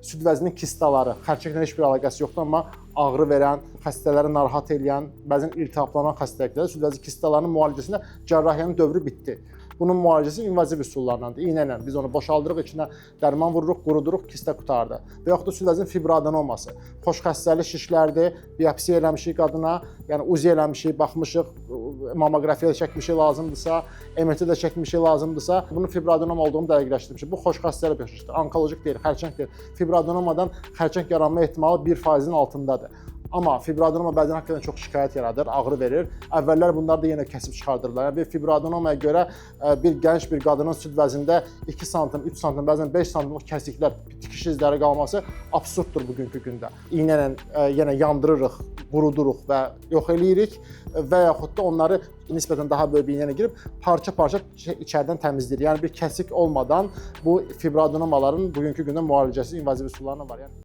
Süd vəzinin kistaları, xərçənglə heç bir əlaqəsi yoxdur, amma ağrı verən, xəstələri narahat edən, bəzən iltihaplanan xəstəliklərdə süd vəzi kistalarının müalicəsində cərrahiyyənin dövrü bitdi. Bunun müalicəsi invaziv üsullarlandır. İynə ilə biz onu boşaldırıq, içinə dərman vururuq, quruduruq, kista qurtardı. Və yaxud da süd vəzinin fibroadenoması. Xoş xəstəli şişlərdir, biopsiya eləmişik qadına, yəni UZI eləmişik, baxmışıq, mammografiya çəkmişik lazımdırsa, MRT də çəkmişik lazımdırsa, bunun fibroadenom olduğunu dəqiqləşdirmişik. Bu xoş xəstəli bir şişdir, onkolojik deyil, xərçəng deyil. Fibroadenomadan xərçəng yaranma ehtimalı 1%-in altındadır. Amma fibroadenoma bəzən həqiqətən çox şikayət yaradır, ağrı verir. Əvvəllər bunları da yenə kəsib çıxardırlar. Yəni bir fibroadenomaya görə bir gənc bir qadının süd vəzində 2 sm, 3 sm, bəzən 5 sm-lıq kəsiklər, tikiş izləri qalması absurddur bugünkü gündə. İynə ilə yenə yandırırıq, quruduruq və yox eləyirik və yaxud da onları nisbətən daha böyük bir iynə ilə girib parça-parça içəridən təmizləyirik. Yəni bir kəsik olmadan bu fibroadenomaların bugünkü gündə müalicəsi invaziv üsullarla var.